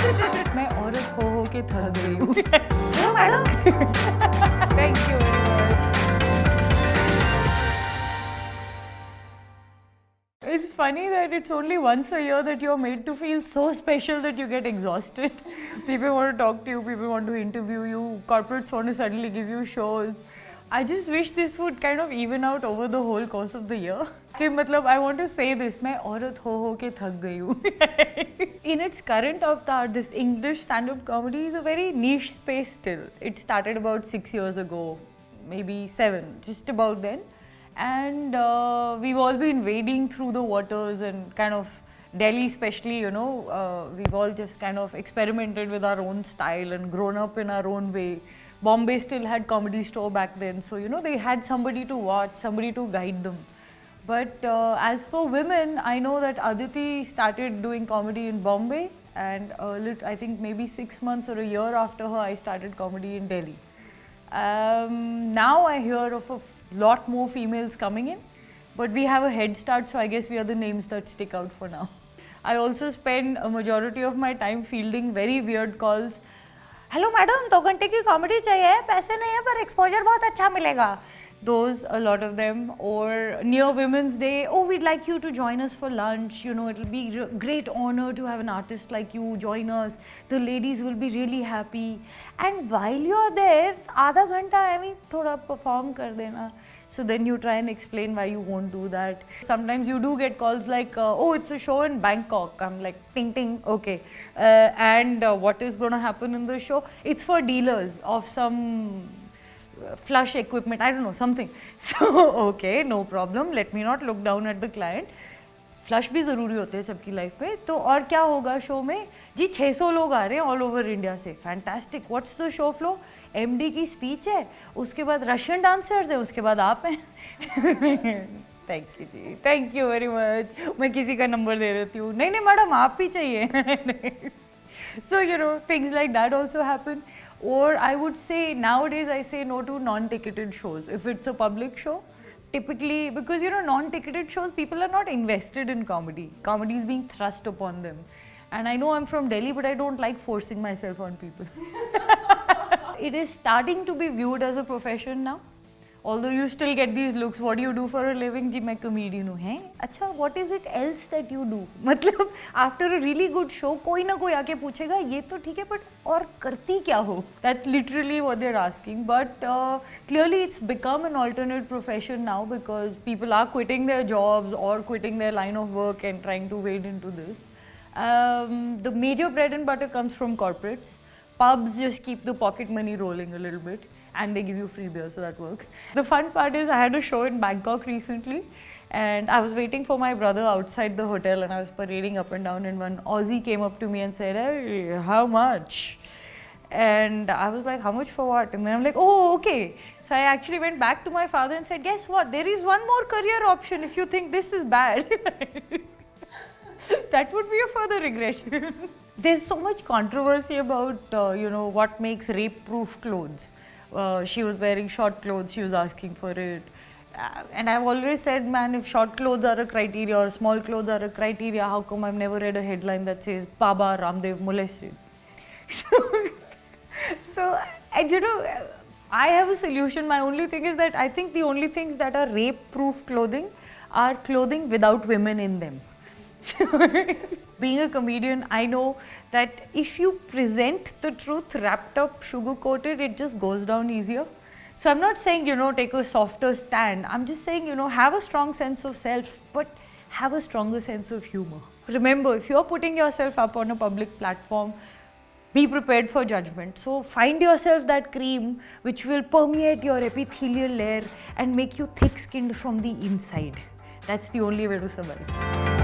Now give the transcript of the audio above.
मैं औरत हो के थक गई हूँ। Hello, madam. Thank you very much. It's funny that it's only once a year that you're made to feel so special that you get exhausted. People want to talk to you, people want to interview you, corporates want to suddenly give you shows. I just wish this would kind of even out over the whole course of the year. कि मतलब I want to say this, मैं औरत हो के थक गई हूँ. In its current avatar, this English stand-up comedy is a very niche space still. It started about 6 years ago, maybe 7, just about then. And we've all been wading through the waters and kind of Delhi especially, you know, we've all just kind of experimented with our own style and grown up in our own way. Bombay still had Comedy Store back then, so you know they had somebody to watch, somebody to guide them. But as for women, I know that Aditi started doing comedy in Bombay, and I think maybe 6 months or a year after her, I started comedy in Delhi. Now I hear of a lot more females coming in, but we have a head start, so I guess we are the names that stick out for now. I also spend a majority of my time fielding very weird calls. Hello madam, 2 घंटे की comedy चाहिए, पैसे नहीं है पर exposure बहुत अच्छा मिलेगा. Those, a lot of them. Or near Women's Day, oh, we'd like you to join us for lunch. You know, it'll be a great honor to have an artist like you join us. The ladies will be really happy. And while you're there, आधा घंटा I mean, थोड़ा perform कर देना. So then you try and explain why you won't do that. Sometimes you do get calls like, oh, it's a show in Bangkok. I'm like, ting ting, okay. And what is going to happen in the show? It's for dealers of some flush equipment, I don't know, something. So, okay, no problem. Let me not look down at the client. Flush भी ज़रूरी होते हैं सबकी life में. तो और क्या होगा शो में जी? 600 लोग आ रहे हैं ऑल ओवर इंडिया से. Fantastic. What's the show flow? MD की स्पीच है, उसके बाद रशियन डांसर्स है, उसके बाद आप हैं. Thank you ji, thank you very much. मैं किसी का नंबर दे देती हूँ. नहीं नहीं मैडम आप ही चाहिए. So you know things like that also happen. Or I would say nowadays I say no to non-ticketed shows if it's a public show. Typically, because you know non-ticketed shows, people are not invested in comedy. Comedy is being thrust upon them. And I know I'm from Delhi, but I don't like forcing myself on people. It is starting to be viewed as a profession now. Although you still get these looks, what do you do for a living? जी मैं comedian हूँ. हैं? अच्छा, what is it else that you do? मतलब after a really good show, कोई ना कोई आके पूछेगा ये तो ठीक है, but और करती क्या हो? That's literally what they're asking. But clearly it's become an alternate profession now because people are quitting their jobs or quitting their line of work and trying to wade into this. The major bread and butter comes from corporates. Pubs just keep the pocket money rolling a little bit. And they give you free beer, so that works. The fun part is I had a show in Bangkok recently and I was waiting for my brother outside the hotel and I was parading up and down and one Aussie came up to me and said, hey, how much? And I was like, how much for what? And then I'm like, oh, okay. So I actually went back to my father and said, guess what? There is one more career option if you think this is bad. That would be a further regression. There's so much controversy about, you know, what makes rape-proof clothes. She was wearing short clothes, she was asking for it. And I've always said, man, if short clothes are a criteria or small clothes are a criteria, how come I've never read a headline that says, Baba Ramdev molested? So, and you know, I have a solution. My only thing is that I think the only things that are rape-proof clothing are clothing without women in them. Being a comedian, I know that if you present the truth wrapped up, sugar-coated, it just goes down easier. So I'm not saying, you know, take a softer stand. I'm just saying, you know, have a strong sense of self, but have a stronger sense of humor. Remember, if you're putting yourself up on a public platform, be prepared for judgment. So find yourself that cream which will permeate your epithelial layer and make you thick-skinned from the inside. That's the only way to survive.